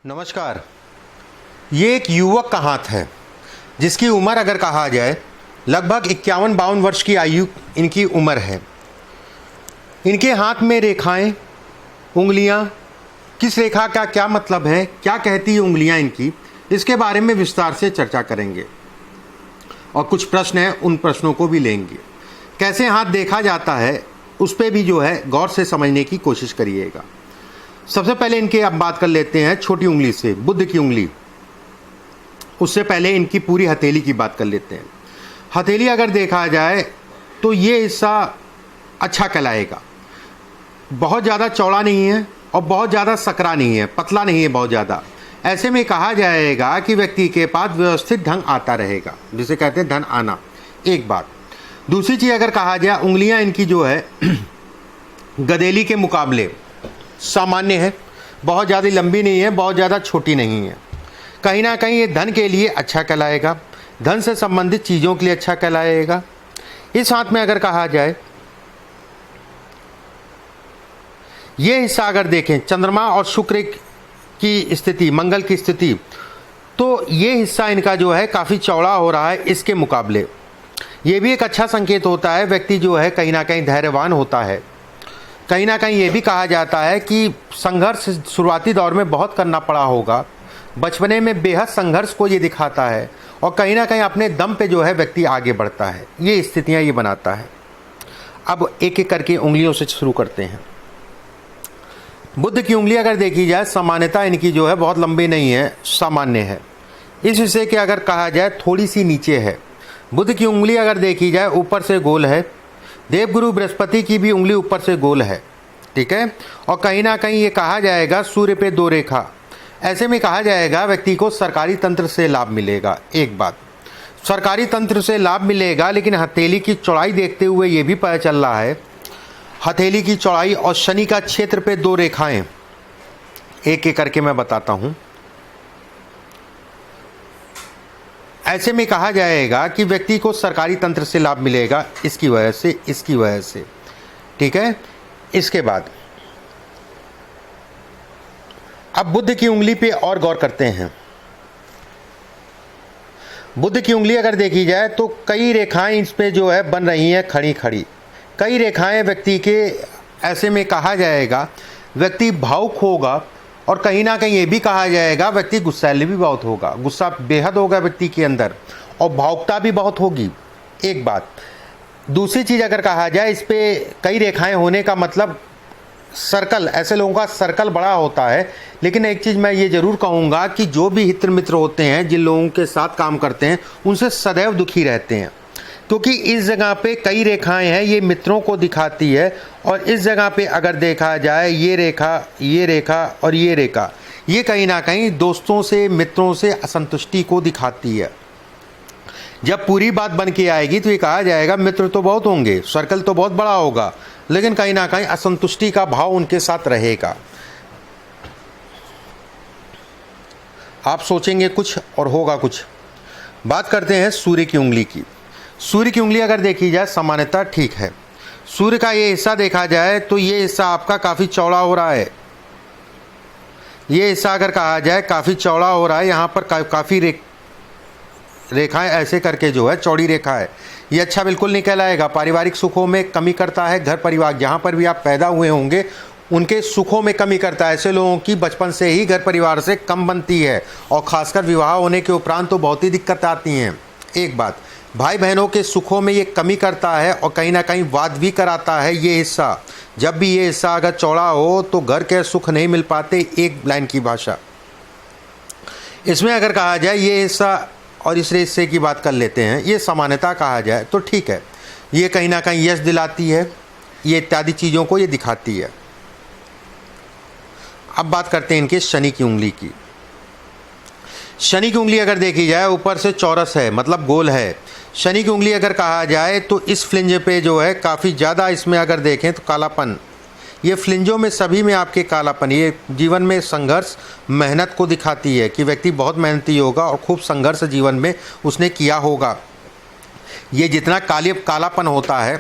नमस्कार। ये एक युवक का हाथ है जिसकी उम्र अगर कहा जाए लगभग 51-52 वर्ष की आयु इनकी उम्र है। इनके हाथ में रेखाएं, उंगलियां, किस रेखा का क्या मतलब है, क्या कहती है उंगलियां इनकी, इसके बारे में विस्तार से चर्चा करेंगे और कुछ प्रश्न हैं उन प्रश्नों को भी लेंगे। कैसे हाथ देखा जाता है उस पर भी जो है गौर से समझने की कोशिश करिएगा। सबसे पहले इनके अब बात कर लेते हैं छोटी उंगली से, बुद्ध की उंगली। उससे पहले इनकी पूरी हथेली की बात कर लेते हैं। हथेली अगर देखा जाए तो ये हिस्सा अच्छा कहलाएगा, बहुत ज़्यादा चौड़ा नहीं है और बहुत ज़्यादा सकरा नहीं है, पतला नहीं है बहुत ज़्यादा। ऐसे में कहा जाएगा कि व्यक्ति के पास व्यवस्थित ढंग आता रहेगा, जिसे कहते हैं धन आना। एक बात। दूसरी चीज़ अगर कहा जाए, उंगलियां इनकी जो है गदेली के मुकाबले सामान्य है, बहुत ज़्यादा लंबी नहीं है, बहुत ज़्यादा छोटी नहीं है। कहीं ना कहीं ये धन के लिए अच्छा कहलाएगा, धन से संबंधित चीज़ों के लिए अच्छा कहलाएगा। इस हाथ में अगर कहा जाए, ये हिस्सा अगर देखें चंद्रमा और शुक्र की स्थिति, मंगल की स्थिति, तो ये हिस्सा इनका जो है काफ़ी चौड़ा हो रहा है इसके मुकाबले। ये भी एक अच्छा संकेत होता है, व्यक्ति जो है कहीं ना कहीं धैर्यवान होता है। कहीं ना कहीं ये भी कहा जाता है कि संघर्ष शुरुआती दौर में बहुत करना पड़ा होगा, बचपने में बेहद संघर्ष को ये दिखाता है और कहीं ना कहीं अपने दम पे जो है व्यक्ति आगे बढ़ता है। ये स्थितियाँ ये बनाता है। अब एक एक करके उंगलियों से शुरू करते हैं। बुद्ध की उंगली अगर देखी जाए, सामान्यता इनकी जो है बहुत लंबी नहीं है, सामान्य है। इस हिस्से के अगर कहा जाए थोड़ी सी नीचे है। बुद्ध की उंगली अगर देखी जाए ऊपर से गोल है। देवगुरु बृहस्पति की भी उंगली ऊपर से गोल है, ठीक है। और कहीं ना कहीं ये कहा जाएगा सूर्य पे दो रेखा। ऐसे में कहा जाएगा व्यक्ति को सरकारी तंत्र से लाभ मिलेगा। एक बात, सरकारी तंत्र से लाभ मिलेगा, लेकिन हथेली की चौड़ाई देखते हुए ये भी पता चल रहा है, हथेली की चौड़ाई और शनि का क्षेत्र पे दो रेखाएं। एक एक करके मैं बताता हूं। ऐसे में कहा जाएगा कि व्यक्ति को सरकारी तंत्र से लाभ मिलेगा, इसकी वजह से, इसकी वजह से, ठीक है। इसके बाद अब बुद्ध की उंगली पे और गौर करते हैं। बुद्ध की उंगली अगर देखी जाए तो कई रेखाएं इस पे जो है बन रही हैं, खड़ी खड़ी कई रेखाएं व्यक्ति के। ऐसे में कहा जाएगा व्यक्ति भावुक होगा और कहीं ना कहीं ये भी कहा जाएगा व्यक्ति गुस्सैल भी बहुत होगा, गुस्सा बेहद होगा व्यक्ति के अंदर और भावुकता भी बहुत होगी। एक बात। दूसरी चीज़ अगर कहा जाए, इस पे कई रेखाएं होने का मतलब सर्कल, ऐसे लोगों का सर्कल बड़ा होता है। लेकिन एक चीज़ मैं ये ज़रूर कहूँगा कि जो भी हित मित्र होते हैं, जिन लोगों के साथ काम करते हैं, उनसे सदैव दुखी रहते हैं, क्योंकि इस जगह पे कई रेखाएं हैं, ये मित्रों को दिखाती है। और इस जगह पे अगर देखा जाए ये रेखा, ये रेखा और ये रेखा, ये कहीं ना कहीं दोस्तों से, मित्रों से असंतुष्टि को दिखाती है। जब पूरी बात बन के आएगी तो ये कहा जाएगा मित्र तो बहुत होंगे, सर्कल तो बहुत बड़ा होगा, लेकिन कहीं ना कहीं असंतुष्टि का भाव उनके साथ रहेगा। आप सोचेंगे कुछ और होगा कुछ। बात करते हैं सूर्य की उंगली की। सूर्य की उंगली अगर देखी जाए सामान्यता ठीक है। सूर्य का ये हिस्सा देखा जाए तो ये हिस्सा आपका काफ़ी चौड़ा हो रहा है। ये हिस्सा अगर कहा जाए काफ़ी चौड़ा हो रहा है, यहाँ पर काफ़ी रेखाएं ऐसे करके जो है चौड़ी रेखा है। ये अच्छा बिल्कुल नहीं कहलाएगा। पारिवारिक सुखों में कमी करता है। घर परिवार जहाँ पर भी आप पैदा हुए होंगे उनके सुखों में कमी करता है। ऐसे लोगों की बचपन से ही घर परिवार से कम बनती है और ख़ासकर विवाह होने के उपरांत तो बहुत ही दिक्कत आती हैं। एक बात, भाई बहनों के सुखों में ये कमी करता है और कहीं ना कहीं वाद भी कराता है। ये हिस्सा, जब भी ये हिस्सा अगर चौड़ा हो तो घर के सुख नहीं मिल पाते। एक लाइन की भाषा। इसमें अगर कहा जाए ये हिस्सा और इस हिस्से की बात कर लेते हैं, ये सामान्यता कहा जाए तो ठीक है। ये कहीं ना कहीं यश दिलाती है, ये इत्यादि चीज़ों को ये दिखाती है। अब बात करते हैं इनके शनि की उंगली की। शनि की उंगली अगर देखी जाए ऊपर से चौरस है, मतलब गोल है। शनि की उंगली अगर कहा जाए तो इस फ्लिंज पे जो है काफ़ी ज़्यादा, इसमें अगर देखें तो कालापन, ये फ्लिंजों में सभी में आपके कालापन, ये जीवन में संघर्ष, मेहनत को दिखाती है कि व्यक्ति बहुत मेहनती होगा और खूब संघर्ष जीवन में उसने किया होगा। ये जितना कालापन होता है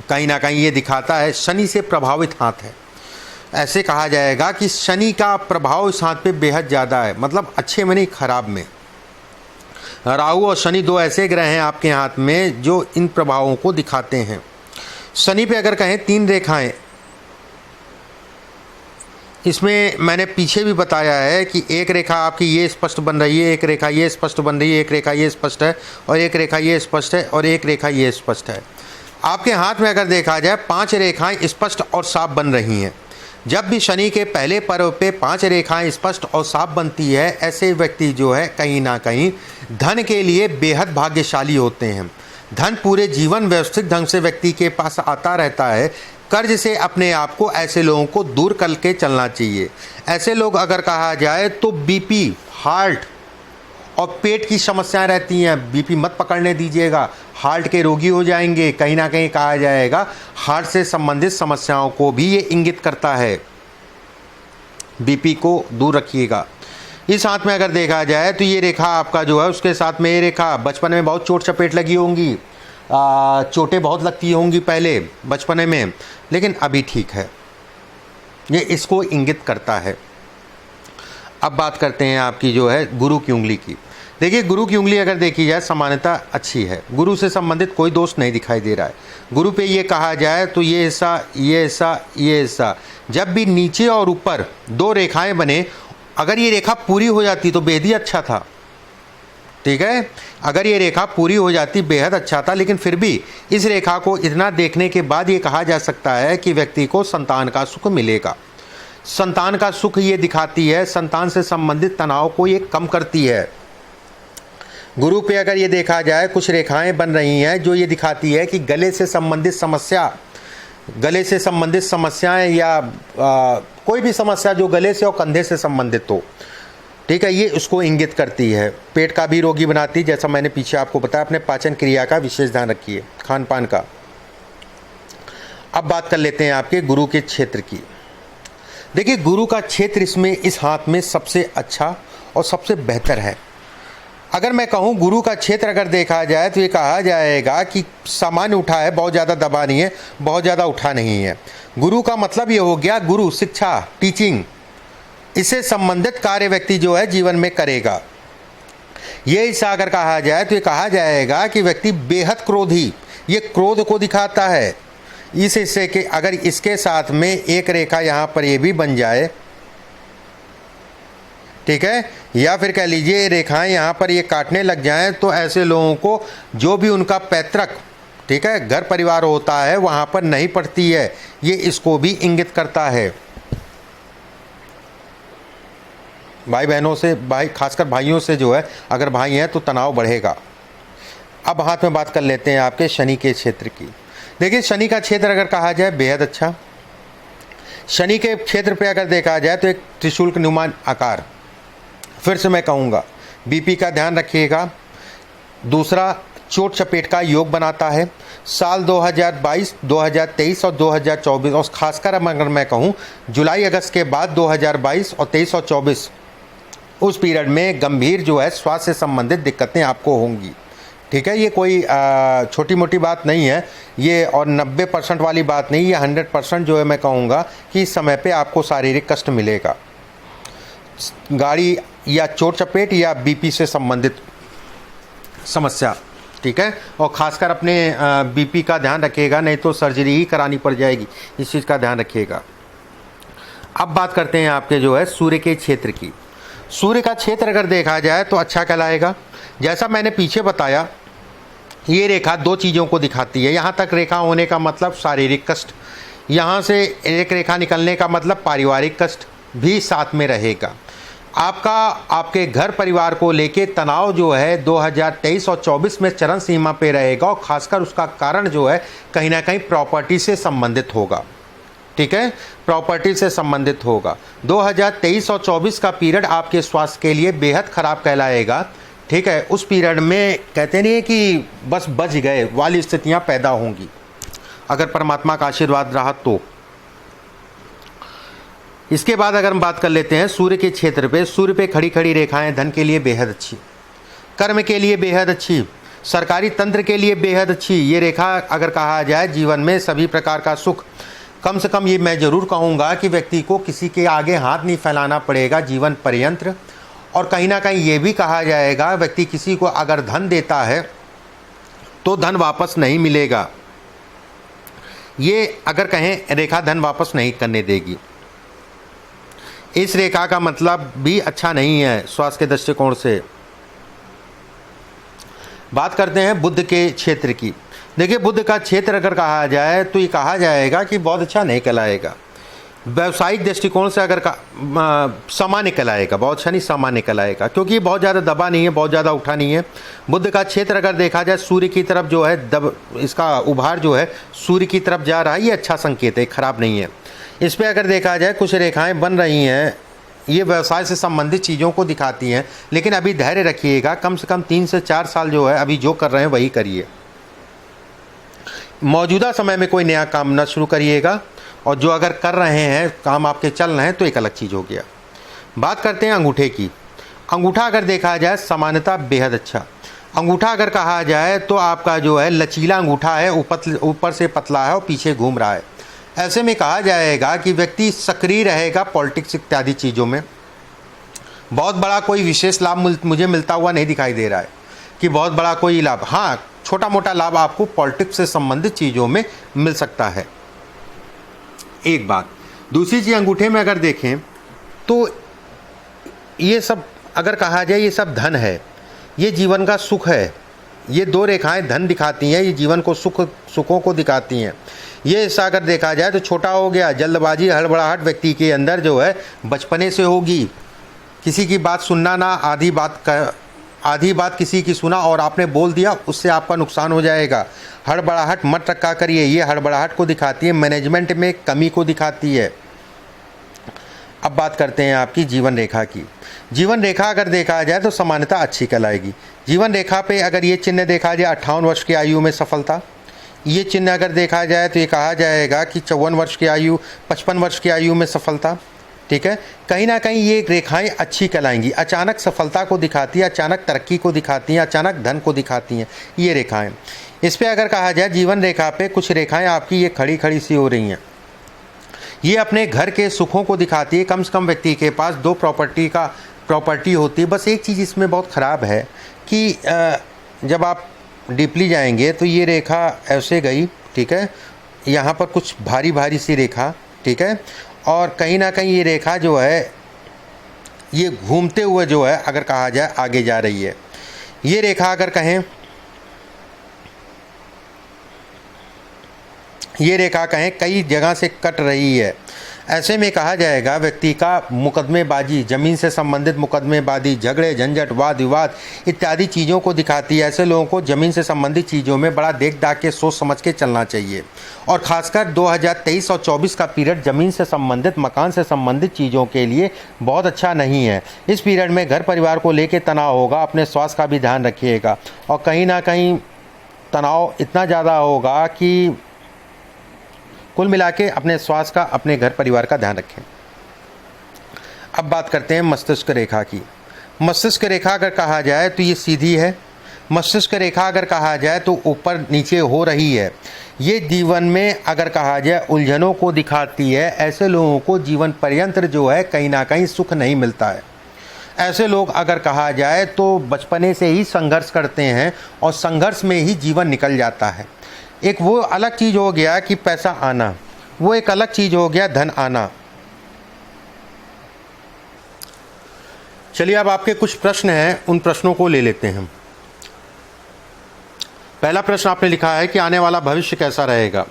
कहीं ना कहीं ये दिखाता है शनि से प्रभावित हाथ है। ऐसे कहा जाएगा कि शनि का प्रभाव इस हाथ पे बेहद ज़्यादा है, मतलब अच्छे में नहीं खराब में। राहु और शनि दो ऐसे ग्रह हैं आपके हाथ में जो इन प्रभावों को दिखाते हैं। शनि पे अगर कहें 3 रेखाएं, इसमें मैंने पीछे भी बताया है कि एक रेखा आपकी ये स्पष्ट बन रही है, एक रेखा ये स्पष्ट बन रही है, एक रेखा ये स्पष्ट है, और एक रेखा ये स्पष्ट है, और एक रेखा ये स्पष्ट है। आपके हाथ में अगर देखा जाए 5 रेखाएं स्पष्ट और साफ बन रही हैं। जब भी शनि के पहले पर्व पे 5 रेखाएं स्पष्ट और साफ बनती है, ऐसे व्यक्ति जो है कहीं ना कहीं धन के लिए बेहद भाग्यशाली होते हैं। धन पूरे जीवन व्यवस्थित ढंग से व्यक्ति के पास आता रहता है। कर्ज से अपने आप को ऐसे लोगों को दूर करके चलना चाहिए। ऐसे लोग अगर कहा जाए तो बीपी, हार्ट और पेट की समस्याएं रहती हैं, बीपी मत पकड़ने दीजिएगा, हार्ट के रोगी हो जाएंगे। कहीं ना कहीं कहा जाएगा हार्ट से संबंधित समस्याओं को भी ये इंगित करता है। बीपी को दूर रखिएगा। इस हाथ में अगर देखा जाए तो ये रेखा आपका जो है, उसके साथ में ये रेखा, बचपन में बहुत चोट चपेट लगी होंगी, चोटें बहुत लगती होंगी पहले बचपने में, लेकिन अभी ठीक है, ये इसको इंगित करता है। अब बात करते हैं आपकी जो है गुरु की उंगली की। देखिए, गुरु की उंगली अगर देखी जाए सामान्यतः अच्छी है, गुरु से संबंधित कोई दोष नहीं दिखाई दे रहा है। गुरु पे ये कहा जाए तो ये हिस्सा, ये हिस्सा, ये हिस्सा, जब भी नीचे और ऊपर 2 रेखाएं बने, अगर ये रेखा पूरी हो जाती तो बेहद ही अच्छा था। ठीक है, अगर ये रेखा पूरी हो जाती बेहद अच्छा था, लेकिन फिर भी इस रेखा को इतना देखने के बाद ये कहा जा सकता है कि व्यक्ति को संतान का सुख मिलेगा। संतान का सुख ये दिखाती है, संतान से संबंधित तनाव को ये कम करती है। गुरु पे अगर ये देखा जाए कुछ रेखाएं बन रही हैं जो ये दिखाती है कि गले से संबंधित समस्या, गले से संबंधित समस्याएं या कोई भी समस्या जो गले से और कंधे से संबंधित हो, ठीक है, ये उसको इंगित करती है। पेट का भी रोगी बनाती है, जैसा मैंने पीछे आपको बताया। अपने पाचन क्रिया का विशेष ध्यान रखिए, खान पान का। अब बात कर लेते हैं आपके गुरु के क्षेत्र की। देखिए, गुरु का क्षेत्र इसमें इस हाथ में सबसे अच्छा और सबसे बेहतर है। अगर मैं कहूँ गुरु का क्षेत्र अगर देखा जाए तो ये कहा जाएगा कि सामान्य उठा है, बहुत ज़्यादा दबा नहीं है, बहुत ज़्यादा उठा नहीं है। गुरु का मतलब ये हो गया गुरु, शिक्षा, टीचिंग, इससे संबंधित कार्य व्यक्ति जो है जीवन में करेगा। ये हिस्सा अगर कहा जाए तो ये कहा जाएगा कि व्यक्ति बेहद क्रोधी, ये क्रोध को दिखाता है। इस हिस्से के अगर इसके साथ में एक रेखा यहाँ पर ये भी बन जाए, ठीक है, या फिर कह लीजिए रेखाएं यहाँ पर ये काटने लग जाएं, तो ऐसे लोगों को जो भी उनका पैतृक, ठीक है, घर परिवार होता है वहाँ पर नहीं पड़ती है, ये इसको भी इंगित करता है। भाई बहनों से, भाई खासकर भाइयों से जो है, अगर भाई हैं तो तनाव बढ़ेगा। अब हाथ में बात कर लेते हैं आपके शनि के क्षेत्र की। देखिए, शनि का क्षेत्र अगर कहा जाए बेहद अच्छा। शनि के क्षेत्र पे अगर देखा जाए तो एक त्रिशूल के नुमान आकार, फिर से मैं कहूँगा बीपी का ध्यान रखिएगा। दूसरा, चोट चपेट का योग बनाता है। साल 2022, 2023 और 2024, और खासकर अगर मैं कहूँ जुलाई अगस्त के बाद 2022 और 23 और 24, उस पीरियड में गंभीर जो है स्वास्थ्य से संबंधित दिक्कतें आपको होंगी। ठीक है, ये कोई छोटी मोटी बात नहीं है ये, और 90% वाली बात नहीं, ये 100% जो है मैं कहूँगा कि इस समय पे आपको शारीरिक कष्ट मिलेगा। गाड़ी या चोट चपेट या बीपी से संबंधित समस्या, ठीक है, और ख़ासकर अपने बीपी का ध्यान रखिएगा, नहीं तो सर्जरी ही करानी पड़ जाएगी, इस चीज़ का ध्यान रखिएगा। अब बात करते हैं आपके जो है सूर्य के क्षेत्र की। सूर्य का क्षेत्र अगर देखा जाए तो अच्छा कहलाएगा। जैसा मैंने पीछे बताया, ये रेखा 2 चीज़ों को दिखाती है। यहाँ तक रेखा होने का मतलब शारीरिक कष्ट, यहाँ से एक रेखा निकलने का मतलब पारिवारिक कष्ट भी साथ में रहेगा। आपका आपके घर परिवार को लेके तनाव जो है 2023 और 24 में चरम सीमा पे रहेगा, और ख़ासकर उसका कारण जो है कहीं ना कहीं प्रॉपर्टी से संबंधित होगा। ठीक है, प्रॉपर्टी से संबंधित होगा। 2023 और 24 का पीरियड आपके स्वास्थ्य के लिए बेहद ख़राब कहलाएगा। ठीक है, उस पीरियड में कहते नहीं है कि बस बच गए वाली स्थितियाँ पैदा होंगी, अगर परमात्मा का आशीर्वाद रहा तो। इसके बाद अगर हम बात कर लेते हैं सूर्य के क्षेत्र पे, सूर्य पे खड़ी खड़ी रेखाएं धन के लिए बेहद अच्छी, कर्म के लिए बेहद अच्छी, सरकारी तंत्र के लिए बेहद अच्छी। ये रेखा अगर कहा जाए जीवन में सभी प्रकार का सुख, कम से कम ये मैं ज़रूर कहूँगा कि व्यक्ति को किसी के आगे हाथ नहीं फैलाना पड़ेगा जीवन पर्यंत। और कहीं ना कहीं ये भी कहा जाएगा व्यक्ति किसी को अगर धन देता है तो धन वापस नहीं मिलेगा। ये अगर कहें रेखा धन वापस नहीं करने देगी। इस रेखा का मतलब भी अच्छा नहीं है स्वास्थ्य के दृष्टिकोण से। बात करते हैं बुध के क्षेत्र की। देखिए बुध का क्षेत्र अगर कहा जाए तो ये कहा जाएगा कि बहुत अच्छा नहीं कहलाएगा। व्यावसायिक दृष्टिकोण से अगर सामान्य कहलाएगा, बहुत अच्छा नहीं सामान्य कहलाएगा, क्योंकि ये बहुत ज़्यादा दबा नहीं है, बहुत ज़्यादा उठा नहीं है। बुध का क्षेत्र अगर देखा जाए सूर्य की तरफ जो है इसका उभार जो है सूर्य की तरफ जा रहा है, ये अच्छा संकेत है, खराब नहीं है। इस पर अगर देखा जाए कुछ रेखाएं बन रही हैं, ये व्यवसाय से संबंधित चीज़ों को दिखाती हैं, लेकिन अभी धैर्य रखिएगा। कम से कम 3 से 4 साल जो है अभी जो कर रहे हैं वही करिए। मौजूदा समय में कोई नया काम न शुरू करिएगा, और जो अगर कर रहे हैं काम आपके चल रहे हैं तो एक अलग चीज़ हो गया। बात करते हैं अंगूठे की। अंगूठा अगर देखा जाए सामान्यतः बेहद अच्छा। अंगूठा अगर कहा जाए तो आपका जो है लचीला अंगूठा है, ऊपर से पतला है और पीछे घूम रहा है। ऐसे में कहा जाएगा कि व्यक्ति सक्रिय रहेगा पॉलिटिक्स इत्यादि चीज़ों में। बहुत बड़ा कोई विशेष लाभ मुझे मिलता हुआ नहीं दिखाई दे रहा है कि बहुत बड़ा कोई लाभ। हाँ, छोटा मोटा लाभ आपको पॉलिटिक्स से संबंधित चीज़ों में मिल सकता है। एक बात। दूसरी चीज़ अंगूठे में अगर देखें तो ये सब अगर कहा जाए ये सब धन है, ये जीवन का सुख है। ये 2 रेखाएं धन दिखाती हैं, ये जीवन को सुखों को दिखाती हैं। ये हिस्सा अगर देखा जाए तो छोटा हो गया। जल्दबाजी हड़बड़ाहट व्यक्ति के अंदर जो है बचपने से होगी। किसी की बात सुनना ना, आधी बात किसी की सुना और आपने बोल दिया, उससे आपका नुकसान हो जाएगा। हड़बड़ाहट मत रखा करिए, ये हड़बड़ाहट को दिखाती है, मैनेजमेंट में कमी को दिखाती है। अब बात करते हैं आपकी जीवन रेखा की। जीवन रेखा अगर देखा जाए तो सामान्यतः अच्छी कहलाएगी। जीवन रेखा पे अगर ये चिन्ह देखा जाए 58 वर्ष की आयु में सफलता, ये चिन्ह अगर देखा जाए तो ये कहा जाएगा कि 54 वर्ष की आयु, 55 वर्ष की आयु में सफलता। ठीक है, कहीं ना कहीं ये रेखाएं अच्छी कहलाएंगी। अचानक सफलता को दिखाती है, अचानक तरक्की को दिखाती हैं, अचानक धन को दिखाती हैं ये रेखाएं। इस पे अगर कहा जाए जीवन रेखा पे कुछ रेखाएं आपकी ये खड़ी खड़ी सी हो रही हैं, ये अपने घर के सुखों को दिखाती है। कम से कम व्यक्ति के पास 2 प्रॉपर्टी होती है। बस एक चीज़ इसमें बहुत ख़राब है कि जब आप डीपली जाएंगे तो ये रेखा ऐसे गई, ठीक है, यहाँ पर कुछ भारी भारी सी रेखा, ठीक है, और कहीं ना कहीं ये रेखा जो है ये घूमते हुए जो है अगर कहा जाए आगे जा रही है। ये रेखा अगर कहें, ये रेखा कहें कई जगह से कट रही है। ऐसे में कहा जाएगा व्यक्ति का मुकदमेबाजी, ज़मीन से संबंधित मुकदमेबाजी, झगड़े झंझट वाद विवाद इत्यादि चीज़ों को दिखाती है। ऐसे लोगों को ज़मीन से संबंधित चीज़ों में बड़ा देख दाख के सोच समझ के चलना चाहिए। और ख़ासकर 2023 और 24 का पीरियड ज़मीन से संबंधित, मकान से संबंधित चीज़ों के लिए बहुत अच्छा नहीं है। इस पीरियड में घर परिवार को लेकर तनाव होगा, अपने स्वास्थ्य का भी ध्यान रखिएगा। और कहीं ना कहीं तनाव इतना ज़्यादा होगा कि कुल मिला के अपने स्वास्थ्य का, अपने घर परिवार का ध्यान रखें। अब बात करते हैं मस्तिष्क रेखा की। मस्तिष्क रेखा अगर कहा जाए तो ये सीधी है। मस्तिष्क रेखा अगर कहा जाए तो ऊपर नीचे हो रही है। ये जीवन में अगर कहा जाए उलझनों को दिखाती है। ऐसे लोगों को जीवन पर्यंत जो है कहीं ना कहीं सुख नहीं मिलता है। ऐसे लोग अगर कहा जाए तो बचपने से ही संघर्ष करते हैं और संघर्ष में ही जीवन निकल जाता है। एक वो अलग चीज़ हो गया कि पैसा आना, वो एक अलग चीज़ हो गया धन आना। चलिए अब आपके कुछ प्रश्न हैं, उन प्रश्नों को ले लेते हैं। पहला प्रश्न आपने लिखा है कि आने वाला भविष्य कैसा रहेगा।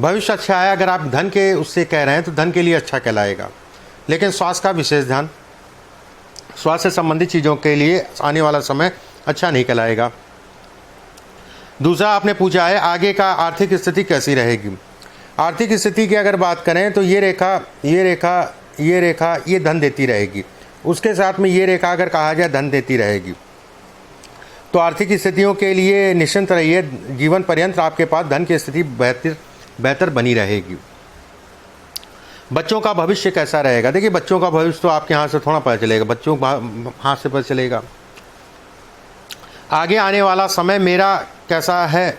भविष्य अच्छा है। अगर आप धन के उससे कह रहे हैं तो धन के लिए अच्छा कहलाएगा, लेकिन स्वास्थ्य का विशेष ध्यान, स्वास्थ्य से संबंधित चीज़ों के लिए आने वाला समय अच्छा नहीं कहलाएगा। दूसरा आपने पूछा है आगे का आर्थिक स्थिति कैसी रहेगी। आर्थिक स्थिति की अगर बात करें तो ये रेखा ये धन देती रहेगी। उसके साथ में ये रेखा अगर कहा जाए धन देती रहेगी। तो आर्थिक स्थितियों के लिए निश्चिंत रहिए, जीवन पर्यंत आपके पास धन की स्थिति बेहतर बनी रहेगी। बच्चों का भविष्य कैसा रहेगा। देखिए बच्चों का भविष्य तो आपके हाथ से थोड़ा पता चलेगा, बच्चों हाथ से पता चलेगा। आगे आने वाला समय मेरा कैसा है।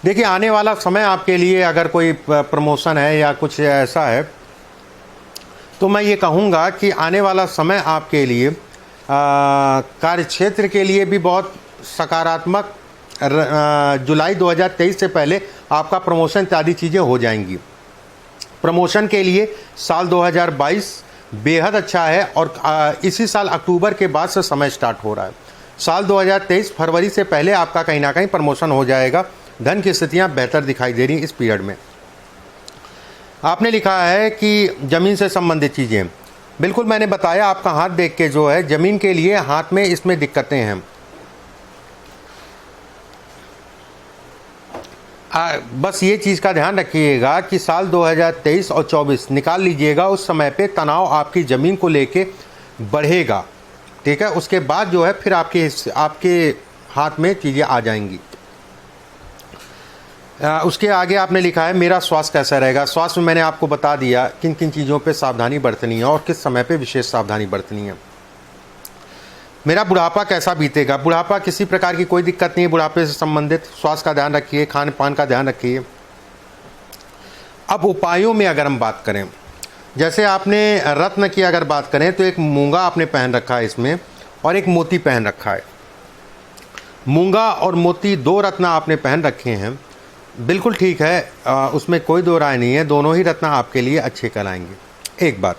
देखिए, आने वाला समय आपके लिए अगर कोई प्रमोशन है या कुछ ऐसा है, तो मैं ये कहूँगा कि आने वाला समय आपके लिए कार्यक्षेत्र के लिए भी बहुत सकारात्मक। जुलाई 2023 से पहले आपका प्रमोशन इत्यादि चीज़ें हो जाएंगी। प्रमोशन के लिए साल 2022 बेहद अच्छा है और इसी साल अक्टूबर के बाद से समय स्टार्ट हो रहा है। साल 2023 फरवरी से पहले आपका कहीं ना कहीं प्रमोशन हो जाएगा। धन की स्थितियां बेहतर दिखाई दे रही इस पीरियड में। आपने लिखा है कि ज़मीन से संबंधित चीज़ें, बिल्कुल मैंने बताया आपका हाथ देख के जो है ज़मीन के लिए हाथ में इसमें दिक्कतें हैं। बस ये चीज़ का ध्यान रखिएगा कि साल 2023 और 24 निकाल लीजिएगा, उस समय पे तनाव आपकी ज़मीन को लेके बढ़ेगा। ठीक है, उसके बाद जो है फिर आपके हाथ में चीज़ें आ जाएंगी। उसके आगे आपने लिखा है मेरा स्वास्थ्य कैसा रहेगा। स्वास्थ्य में मैंने आपको बता दिया किन किन चीज़ों पे सावधानी बरतनी है और किस समय पे विशेष सावधानी बरतनी है। मेरा बुढ़ापा कैसा बीतेगा। बुढ़ापा किसी प्रकार की कोई दिक्कत नहीं है। बुढ़ापे से संबंधित स्वास्थ्य का ध्यान रखिए, खान पान का ध्यान रखिए। अब उपायों में अगर हम बात करें, जैसे आपने रत्न की अगर बात करें तो एक मूंगा आपने पहन रखा है इसमें और एक मोती पहन रखा है। मूंगा और मोती 2 रत्न आपने पहन रखे हैं, बिल्कुल ठीक है, उसमें कोई दो राय नहीं है। दोनों ही रत्न आपके लिए अच्छे कहलाएंगे। एक बात,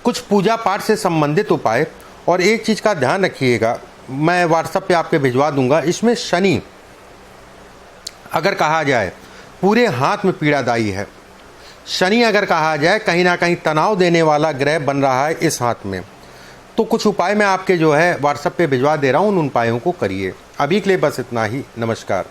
कुछ पूजा पाठ से संबंधित उपाय और एक चीज़ का ध्यान रखिएगा, मैं व्हाट्सएप पे आपके भिजवा दूंगा। इसमें शनि अगर कहा जाए पूरे हाथ में पीड़ादायी है। शनि अगर कहा जाए कहीं ना कहीं तनाव देने वाला ग्रह बन रहा है इस हाथ में। तो कुछ उपाय मैं आपके जो है व्हाट्सएप पे भिजवा दे रहा हूँ, उन उपायों को करिए। अभी के लिए बस इतना ही। नमस्कार।